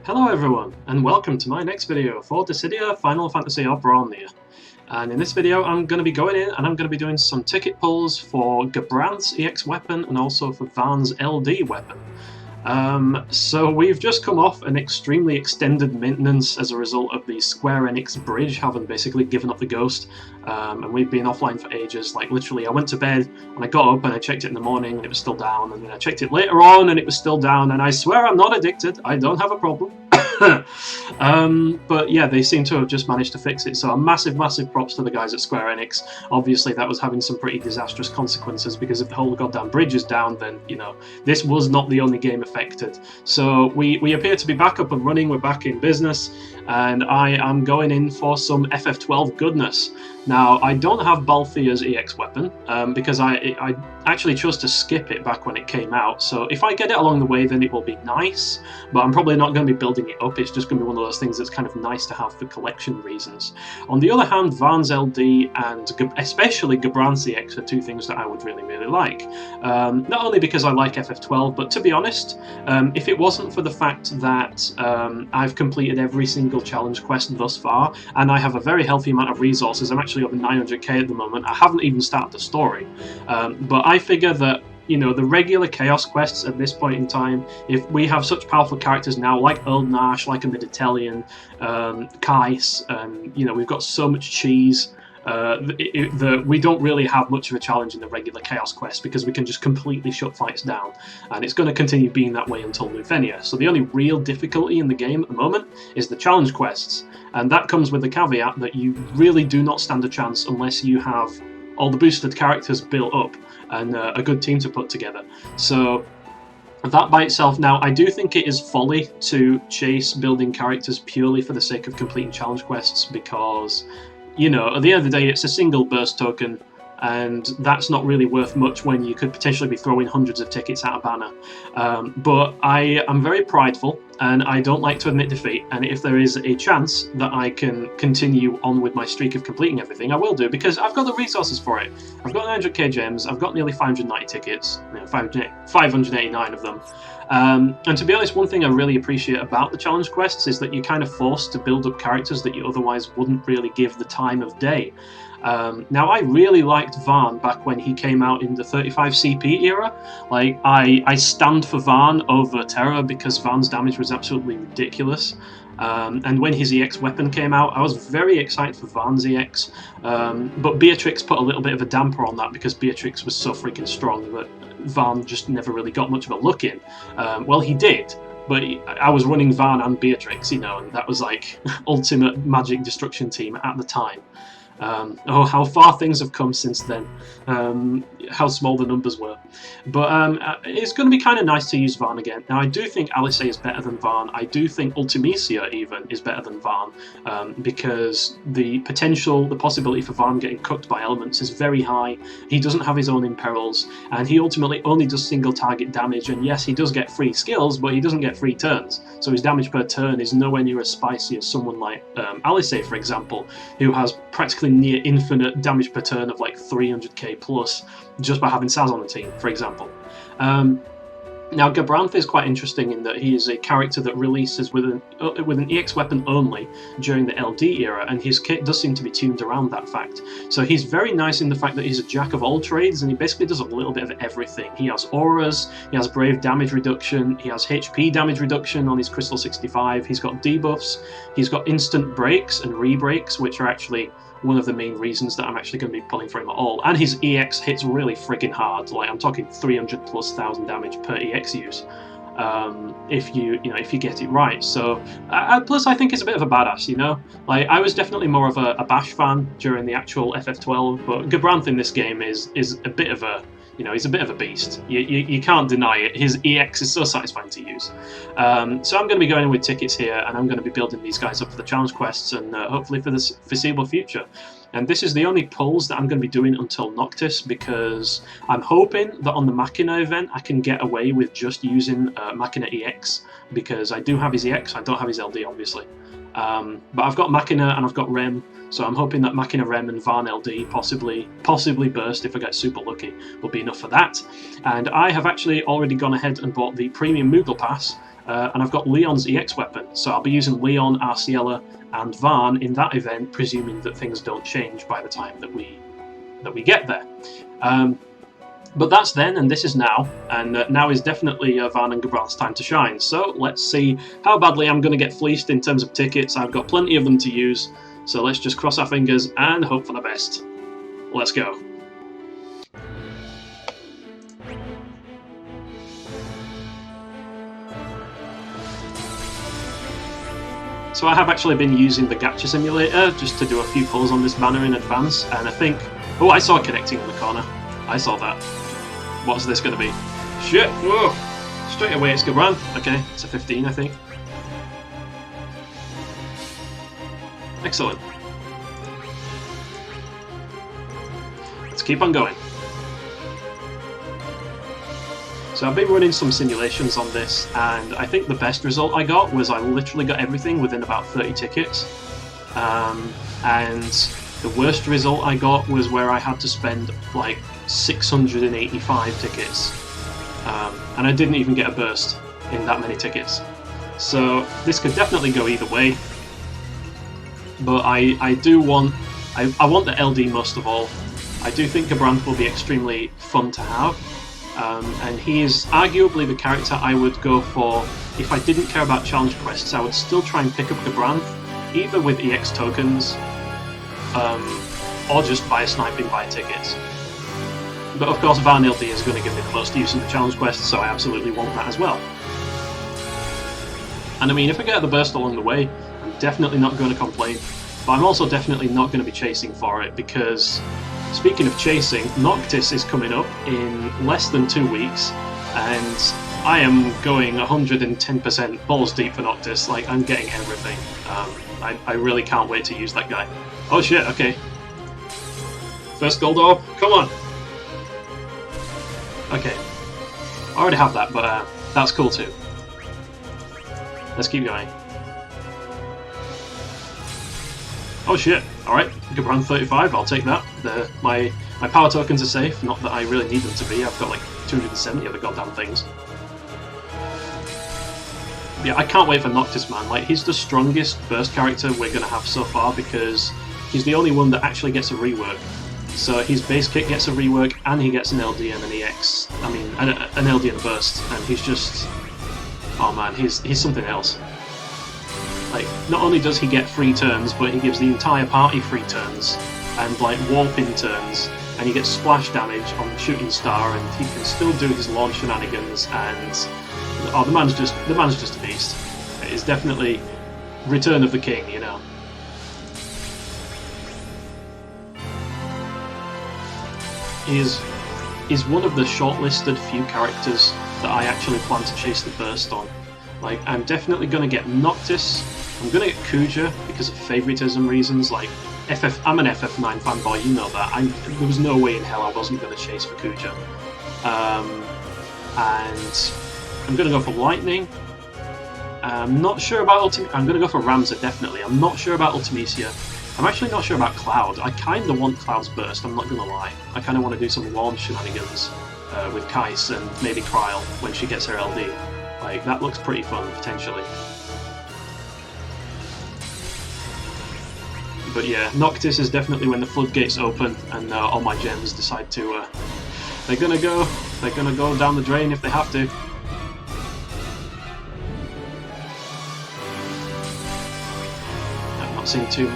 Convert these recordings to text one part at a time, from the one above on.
Hello everyone, and welcome to my next video for Dissidia Final Fantasy Ordinarily. And in this video I'm going to be going in and I'm going to be doing some ticket pulls for Gabranth's EX weapon and also for Vaan's LD weapon. So we've just come off an extremely extended maintenance as a result of the Square Enix bridge having basically given up the ghost, and we've been offline for ages. Like literally I went to bed and I got up and I checked it in the morning and it was still down, and then I checked it later on and it was still down, and I swear I'm not addicted, I don't have a problem. But yeah, they seem to have just managed to fix it, so a massive props to the guys at Square Enix. Obviously that was having some pretty disastrous consequences, because if the whole goddamn bridge is down, then, you know, this was not the only game affected. So we appear to be back up and running, we're back in business, and I am going in for some FF12 goodness. Now, I don't have Balthia's EX weapon, because I actually chose to skip it back when it came out, so if I get it along the way then it will be nice, but I'm probably not going to be building it up. It's just going to be one of those things that's kind of nice to have for collection reasons. On the other hand, Vaan's LD and especially Gabranth's EX are two things that I would really like. Not only because I like FF12, but to be honest, if it wasn't for the fact that I've completed every single challenge quest thus far, and I have a very healthy amount of resources, I'm actually over 900k at the moment, I haven't even started the story, but I figure that, you know, the regular Chaos quests at this point in time, if we have such powerful characters now, like Nash, like a Mediterranean, Kais, you know, we've got so much cheese, that we don't really have much of a challenge in the regular Chaos quest, because we can just completely shut fights down, and it's going to continue being that way until Lufenia. So the only real difficulty in the game at the moment is the challenge quests, and that comes with the caveat that you really do not stand a chance unless you have all the boosted characters built up and a good team to put together. So that by itself, now I do think it is folly to chase building characters purely for the sake of completing challenge quests, because, you know, at the end of the day it's a single burst token, and that's not really worth much when you could potentially be throwing hundreds of tickets at a banner. But I am very prideful, and I don't like to admit defeat, and if there is a chance that I can continue on with my streak of completing everything, I will do, because I've got the resources for it. I've got 900k gems, I've got nearly 590 tickets, you know, 589 of them. And to be honest, one thing I really appreciate about the challenge quests is that you're kind of forced to build up characters that you otherwise wouldn't really give the time of day. Now, I really liked Vaan back when he came out in the 35 CP era. Like, I stand for Vaan over Terra because Vaan's damage was absolutely ridiculous. And when his EX weapon came out, I was very excited for Vaan's EX, but Beatrix put a little bit of a damper on that, because Beatrix was so freaking strong that Vaan just never really got much of a look in. Well, he did, but I was running Vaan and Beatrix, you know, and that was like ultimate magic destruction team at the time. Oh, how far things have come since then, how small the numbers were. But it's going to be kind of nice to use Vaan again. Now, I do think Alice is better than Vaan. I do think Ultimecia even is better than Vaan, because the possibility for Vaan getting cooked by elements is very high. He doesn't have his own imperils, and he ultimately only does single target damage, and yes, he does get free skills, but he doesn't get free turns. So his damage per turn is nowhere near as spicy as someone like Alice, for example, who has practically near infinite damage per turn of like 300k plus just by having Saz on the team, for example. Now, Gabranth is quite interesting in that he is a character that releases with an EX weapon only during the LD era, and his kit does seem to be tuned around that fact. So he's very nice in the fact that he's a jack of all trades, and he basically does a little bit of everything. He has auras, he has brave damage reduction, he has HP damage reduction on his Crystal 65, he's got debuffs, he's got instant breaks and re-breaks, which are actually one of the main reasons that I'm actually going to be pulling for him at all. And his EX hits really friggin' hard. Like, I'm talking 300,000+ damage per EX use, if you get it right. So plus I think he's a bit of a badass, you know. Like, I was definitely more of a Bash fan during the actual FF12, but Gabranth in this game is a bit of a, you know, he's a bit of a beast. You can't deny it. His EX is so satisfying to use. So I'm going to be going in with tickets here, and I'm going to be building these guys up for the challenge quests, and hopefully for the foreseeable future. And this is the only pulls that I'm going to be doing until Noctis, because I'm hoping that on the Machina event I can get away with just using Machina EX, because I do have his EX, I don't have his LD obviously. But I've got Machina and I've got Rem, so I'm hoping that Machina Rem and Vaan LD, possibly Burst if I get super lucky, will be enough for that. And I have actually already gone ahead and bought the Premium Moogle Pass, and I've got Leon's EX weapon, so I'll be using Leon, Arciella, and Vaan in that event, presuming that things don't change by the time that we get there. But that's then, and this is now, and now is definitely Vaan and Gabranth's time to shine. So let's see how badly I'm going to get fleeced in terms of tickets. I've got plenty of them to use, so let's just cross our fingers and hope for the best. Let's go. So I have actually been using the Gacha simulator just to do a few pulls on this banner in advance, and I think... Oh, I saw connecting in the corner. I saw that. What's this going to be? Shit! Whoa! Straight away it's Gabranth. Okay, it's a 15, I think. Excellent. Let's keep on going. So I've been running some simulations on this, and I think the best result I got was I literally got everything within about 30 tickets. And the worst result I got was where I had to spend like 685 tickets, and I didn't even get a burst in that many tickets. So this could definitely go either way, but I do want I want the LD most of all. I do think Gabranth will be extremely fun to have, and he is arguably the character I would go for if I didn't care about challenge quests. I would still try and pick up Gabranth, either with EX tokens, or just by sniping by tickets. But of course Vaan LD is going to give me the most use in the challenge quest, so I absolutely want that as well. And I mean, if I get the burst along the way, I'm definitely not going to complain, but I'm also definitely not going to be chasing for it, because speaking of chasing, Noctis is coming up in less than 2 weeks, and I am going 110% balls deep for Noctis. Like, I'm getting everything. I really can't wait to use that guy. Oh shit, okay. First gold orb, come on! Okay. I already have that, but that's cool too. Let's keep going. Oh shit, alright. Gabranth 35, I'll take that. My power tokens are safe, not that I really need them to be. I've got like 270 of the goddamn things. Yeah, I can't wait for Noctis, man. Like, he's the strongest burst character we're going to have so far, because he's the only one that actually gets a rework. So his base kit gets a rework, and he gets an LD and an EX. I mean, an LD and a burst, and he's just... Oh man, he's something else. Like, not only does he get free turns, but he gives the entire party free turns, and like warping turns, and he gets splash damage on the shooting star, and he can still do his launch shenanigans, and... Oh, the man's just a beast. It's definitely Return of the King, you know. He's one of the shortlisted few characters that I actually plan to chase the burst on. Like, I'm definitely going to get Noctis, I'm going to get Kuja because of favoritism reasons. Like, I'm an FF9 fanboy, you know that. There was no way in hell I wasn't going to chase for Kuja. And I'm going to go for Lightning. I'm not sure about I'm going to go for Ramza, definitely. I'm not sure about Ultimecia. I'm actually not sure about Cloud. I kind of want Cloud's burst, I'm not going to lie. I kind of want to do some launch shenanigans with Kais and maybe Kryl when she gets her LD. Like, that looks pretty fun, potentially. But yeah, Noctis is definitely when the floodgates open and all my gems decide to... they're gonna go down the drain if they have to. Seeing too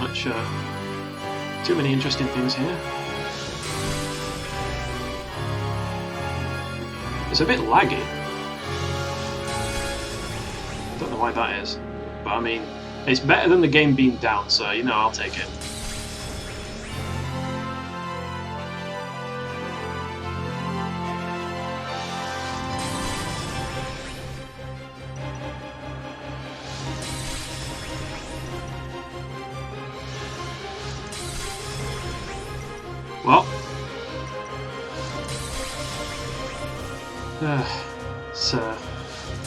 many interesting things here. It's a bit laggy. I don't know why that is, but I mean, it's better than the game being down, so you know, I'll take it. Well, it's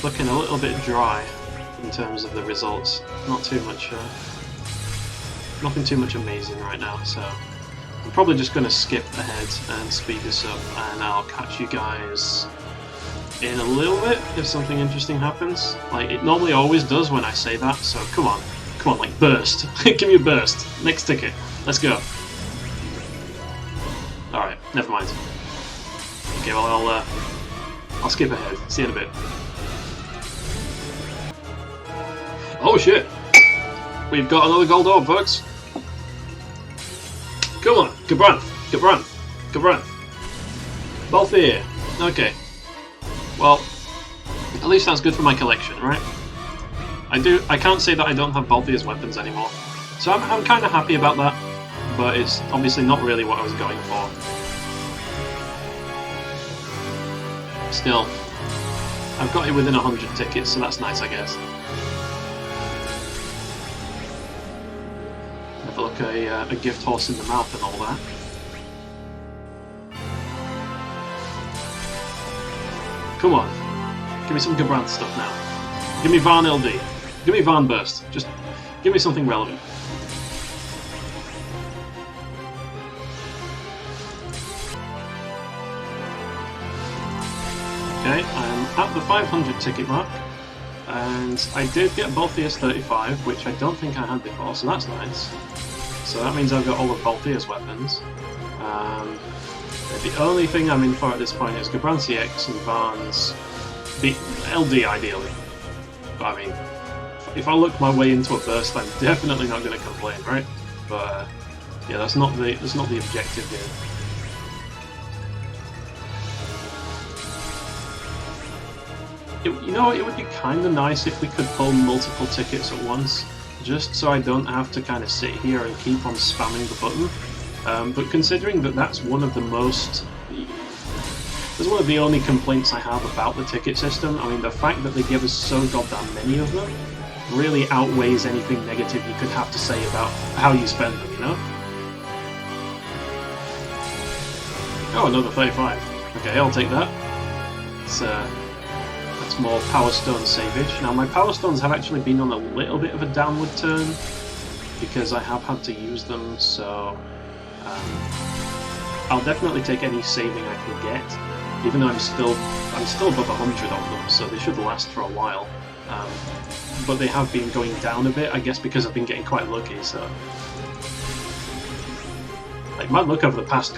looking a little bit dry in terms of the results. Not too much, nothing too much amazing right now. So I'm probably just going to skip ahead and speed this up, and I'll catch you guys in a little bit if something interesting happens. Like, it normally always does when I say that, so come on. Come on, like, burst. Give me a burst. Next ticket. Let's go. Alright, never mind. Okay, well, I'll skip ahead. See you in a bit. Oh shit! We've got another gold orb, folks. Come on, Gabranth, Gabranth, Gabranth. Both here. Okay. Well, at least that's good for my collection, right? I can't say that I don't have Balthia's weapons anymore. So I'm kind of happy about that, but it's obviously not really what I was going for. Still, I've got it within 100 tickets, so that's nice, I guess. Have a look at a gift horse in the mouth and all that. Come on, give me some Gabranth stuff now. Give me Vaan LD. Give me Vaan Burst. Just give me something relevant. Okay, I'm at the 500 ticket mark, and I did get Balthia's 35, which I don't think I had before, so that's nice. So that means I've got all of Balthia's weapons. The only thing I'm in for at this point is Gabranth EX and Vaan's LD ideally. But I mean, if I look my way into a burst, I'm definitely not going to complain, right? But yeah, that's not the objective here. You know, it would be kind of nice if we could pull multiple tickets at once, just so I don't have to kind of sit here and keep on spamming the button. But considering that that's one of the only complaints I have about the ticket system, I mean, the fact that they give us so goddamn many of them really outweighs anything negative you could have to say about how you spend them, you know? Oh, another 35. Okay, I'll take that. That's more Power Stone savage. Now, my Power Stones have actually been on a little bit of a downward turn because I have had to use them, so I'll definitely take any saving I can get, even though I'm still above 100 of them, so they should last for a while. But they have been going down a bit, I guess, because I've been getting quite lucky. So, like, my luck over the past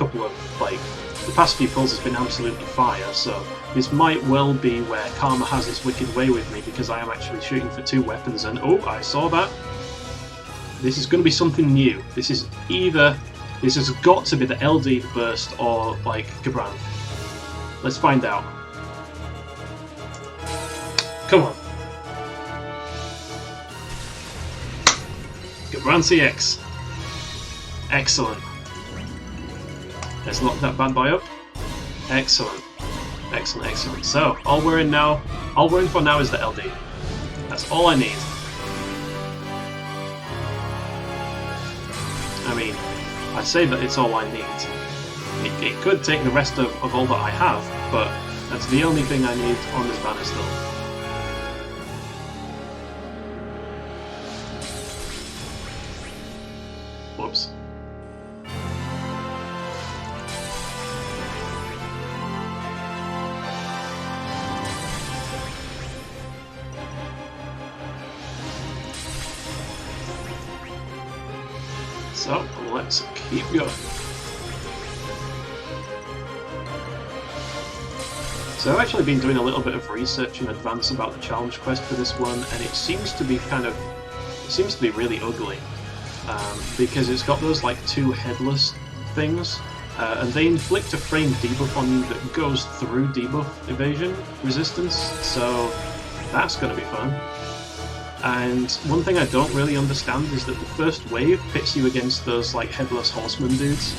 few pulls has been absolutely fire. So this might well be where karma has its wicked way with me, because I am actually shooting for 2 weapons, and oh, I saw that. This is going to be something new. This has got to be the LD burst or like Gabranth. Let's find out. Come on. Gabranth EX. Excellent. Let's lock that bad boy up. Excellent. Excellent, excellent. So, all we're in for now is the LD. That's all I need. I mean, I say that it's all I need. It could take the rest of all that I have, but that's the only thing I need on this banner still. Whoops. So, let's keep going. So I've actually been doing a little bit of research in advance about the challenge quest for this one, and it seems to be really ugly, because it's got those like 2 headless things, and they inflict a frame debuff on you that goes through debuff evasion resistance, so that's going to be fun. And one thing I don't really understand is that the first wave pits you against those like headless horseman dudes,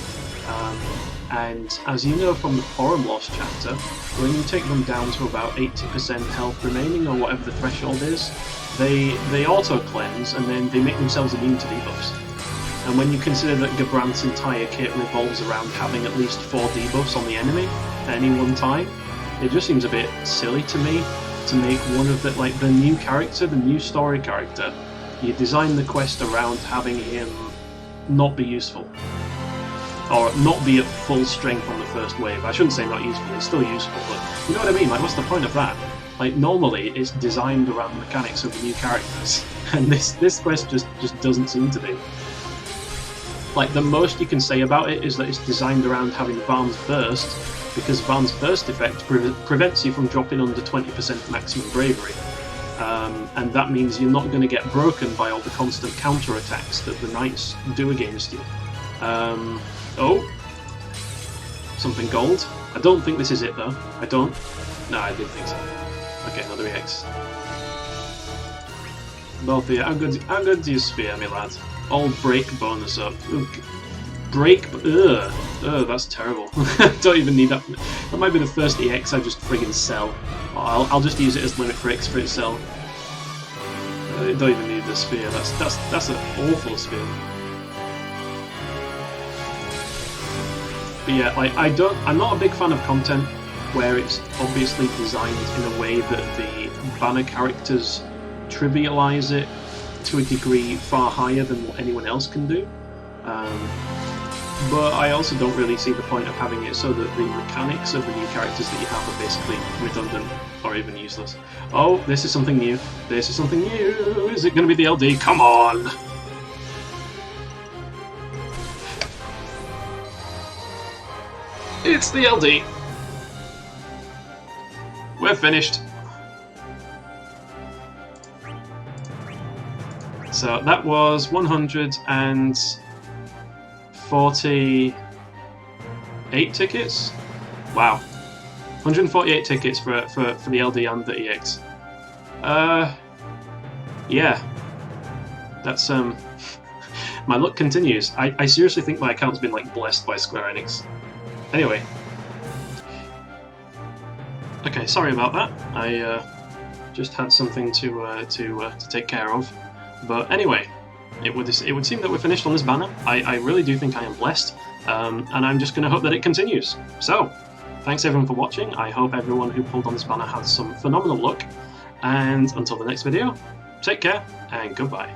and as you know from the Forum Loss chapter, when you take them down to about 80% health remaining, or whatever the threshold is, they auto-cleanse and then they make themselves immune to debuffs. And when you consider that Gabranth's entire kit revolves around having at least 4 debuffs on the enemy at any one time, it just seems a bit silly to me to make one of the new character, the new story character, you design the quest around having him not be useful. or not be at full strength on the first wave. I shouldn't say not useful, it's still useful, but you know what I mean? Like, what's the point of that? Like, normally it's designed around the mechanics of the new characters, and this quest just doesn't seem to be. Like, the most you can say about it is that it's designed around having Vaan's burst, because Vaan's burst effect prevents you from dropping under 20% maximum bravery. And that means you're not going to get broken by all the constant counter-attacks that the knights do against you. Oh! Something gold. I don't think this is it, though. I don't. No, I did think so. Okay, another EX. Both of you. How good do you spear me, lad? All break bonus up. Break. Ugh. Ugh, that's terrible. Don't even need that. That might be the first EX I just friggin' sell. I'll just use it as limit for X for itself. I don't even need the spear. That's an awful spear. But yeah, like I'm not a big fan of content where it's obviously designed in a way that the banner characters trivialize it to a degree far higher than what anyone else can do. But I also don't really see the point of having it so that the mechanics of the new characters that you have are basically redundant or even useless. Oh, this is something new. This is something new. Is it going to be the LD? Come on! It's the LD. We're finished. So that was 148 tickets? Wow. 148 tickets for the LD and the EX. Yeah. That's, my luck continues. I seriously think my account's been, like, blessed by Square Enix. Anyway. Okay, sorry about that. I, just had something to take care of. But anyway, it would seem that we're finished on this banner. I really do think I am blessed, and I'm just going to hope that it continues. So, thanks everyone for watching. I hope everyone who pulled on this banner had some phenomenal luck, and until the next video, take care and goodbye.